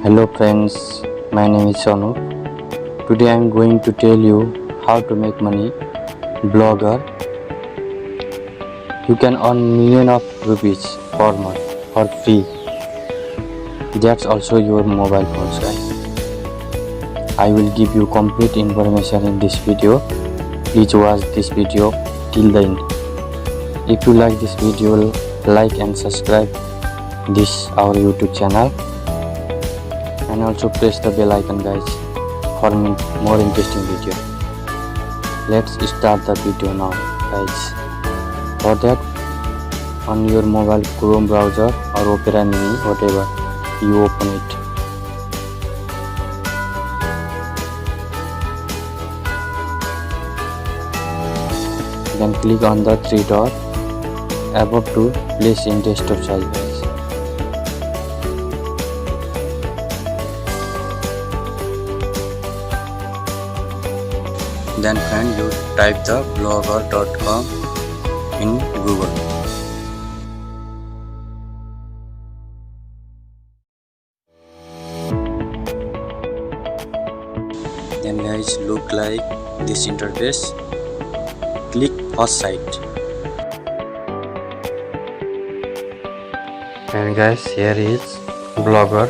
Hello friends, my name is Sonu. Today I am going to tell you how to make money. Blogger. You can earn millions of rupees per month for free. That's also your mobile phones, guys. I will give you complete information in this video. Please watch this video till the end. If you like this video, like and subscribe this our YouTube channel. And also press the bell icon, guys, for more interesting video. Let's start the video now, guys. For that, on your mobile Chrome browser or Opera Mini, whatever, you open it. Then click on the three dot above to place in desktop size, guys. Then friend, you type the blogger.com in Google. Then guys, look like this interface. Click first site. And guys, here is blogger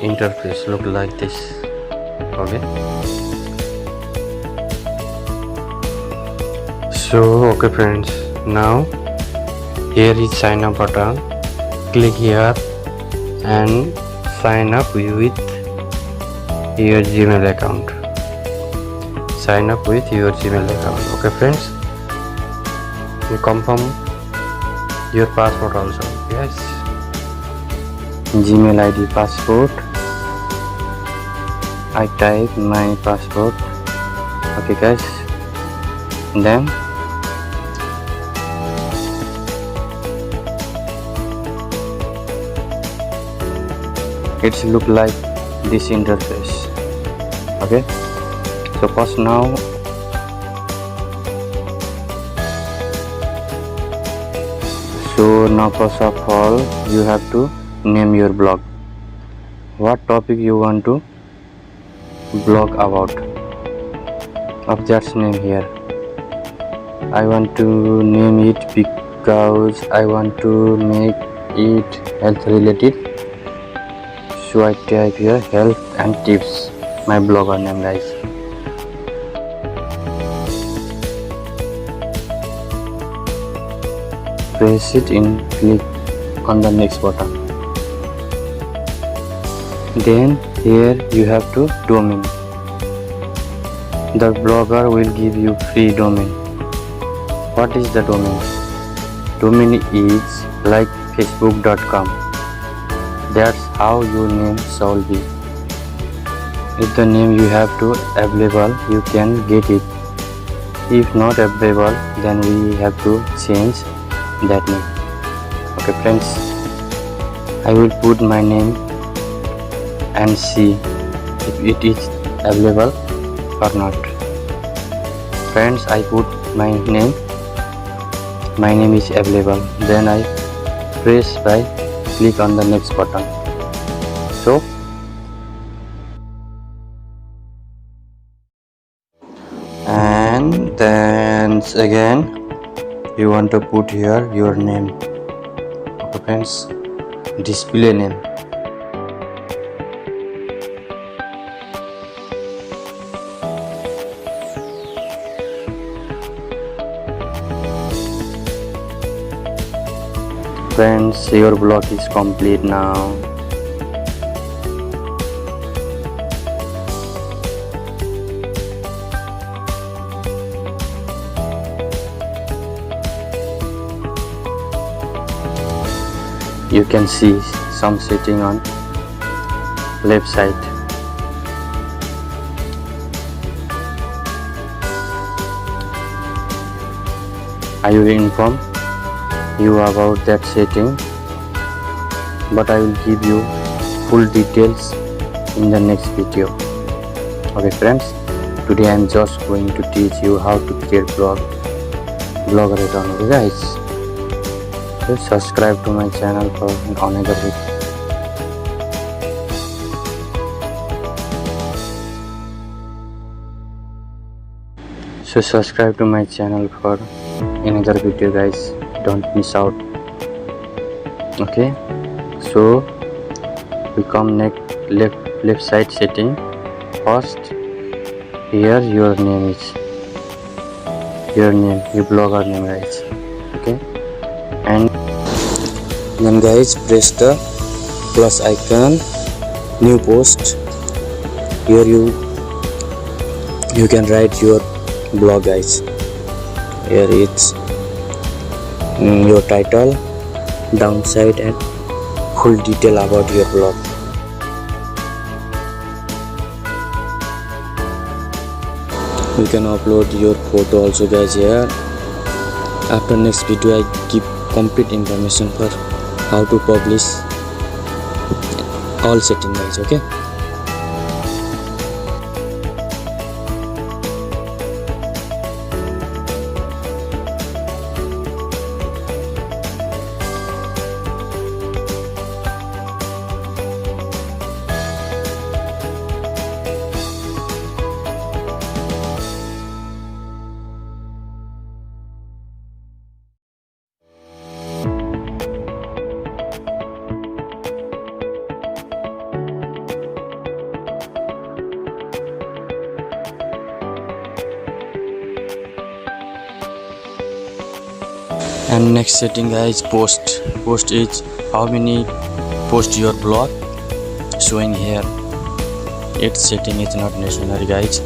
interface. Look like this. Okay. So okay friends, now here is sign up button. Click here and sign up with your Gmail account. Sign up with your Gmail account. Okay friends, you confirm your passport also. Yes, Gmail ID passport. I type my passport. Okay guys, then it's look like this interface. Okay, so first now first of all you have to name your blog. What topic you want to blog about, of that name here. I want to name it because I want to make it health related. So I type here health and tips, my blogger name, guys. Press it in, click on the next button. Then here you have to domain. The blogger will give you free domain. What is the domain? Domain is like facebook.com. That's how your name shall be. If the name you have to available, you can get it. If not available, then we have to change that name. Okay friends, I will put my name and see if it is available or not. Friends, I put my name. My name is available. Then I press by click on the next button. So and then again you want to put here your name. Okay friends, display name. Friends, your blog is complete now. You can see some setting on left side. I will inform you about that setting, but I will give you full details in the next video. Okay friends, today I am just going to teach you how to create blogger account. Okay guys, please subscribe to my channel for another video. So subscribe to my channel for another video guys, don't miss out. Okay, so we come next left side setting. First, here your name is your blogger name guys. Okay, and then guys press the plus icon, new post. Here you can write your blog guys. Here it's your title, downside and full detail about your blog. You can upload your photo also guys here. After next video I give complete information for how to publish all setting guys. Okay, and next setting guys, post is how many post your blog showing here. Its setting is not necessary guys.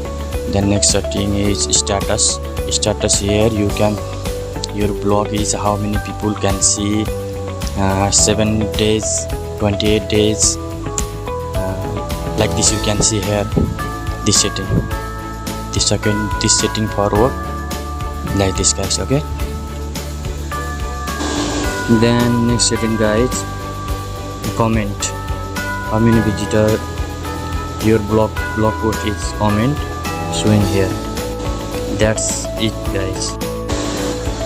Then next setting is status. Here you can, your blog is how many people can see, 7 days, 28 days, like this you can see here. This setting forward like this guys. Okay, then next setting guys, comment, how many visitor your blog post is comment showing here. That's it guys.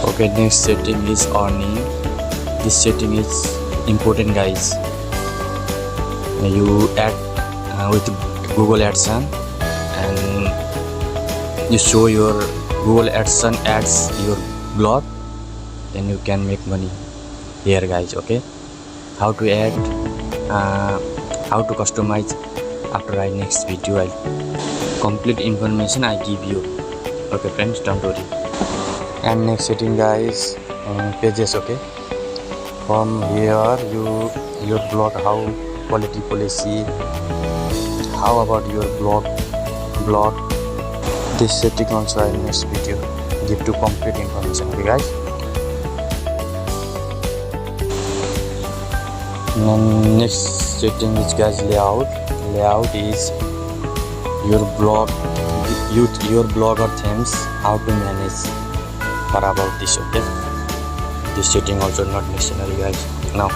Okay, next setting is earning. This setting is important guys. You add with Google AdSense and you show your Google AdSense ads your blog, then you can make money here guys. Okay, how to add, how to customize, after I next video I complete information I give you. Okay friends, don't worry. And next setting guys, pages. Okay, from here your blog, how quality policy, how about your blog. This setting also I next video give to complete information. Okay guys. And next setting is guys layout. Layout is your blog, your blog or themes, how to manage for about this. Okay, this setting also not necessary guys now.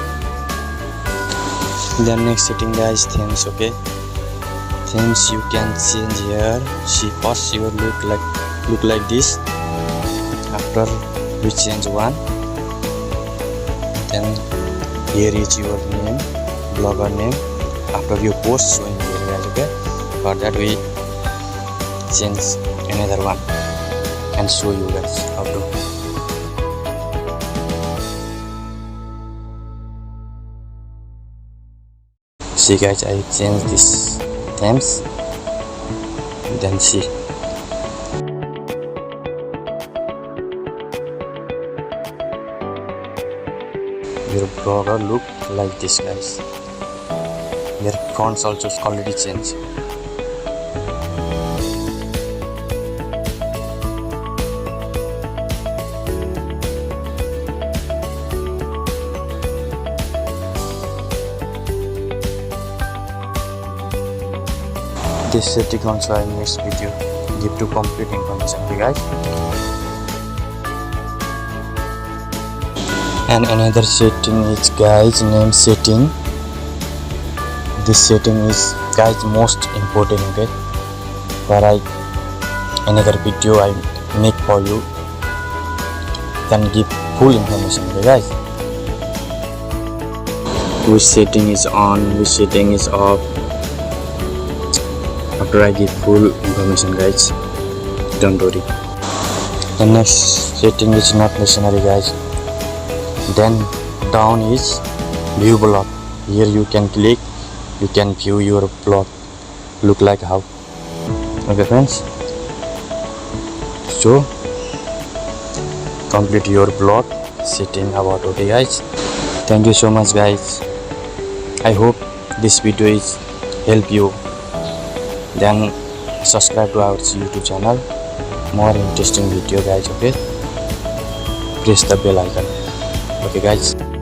Then next setting guys, themes. Okay, themes you can change here. See, first your look like this. After we change one, then here is your name, blogger name. After you post showing here guys. Okay, for that we change another one and show you guys how to. See guys, I change this themes, then see. Your blogger look like this guys. Your fonts also already changed. This setting also in next video give to complete information. Okay guys. And another setting is guys, name setting. This setting is guys most important. Okay, for another video I make for you, can give full information. Okay guys, which setting is on, which setting is off, after I give full information guys, don't worry. The next setting is not necessary, guys. Then down is view blog. Here you can click, you can view your blog. Look like how. Okay friends, so complete your blog setting about. Okay guys, thank you so much guys. I hope this video is help you. Then subscribe to our YouTube channel, more interesting video guys. Okay, press the bell icon. Okay guys.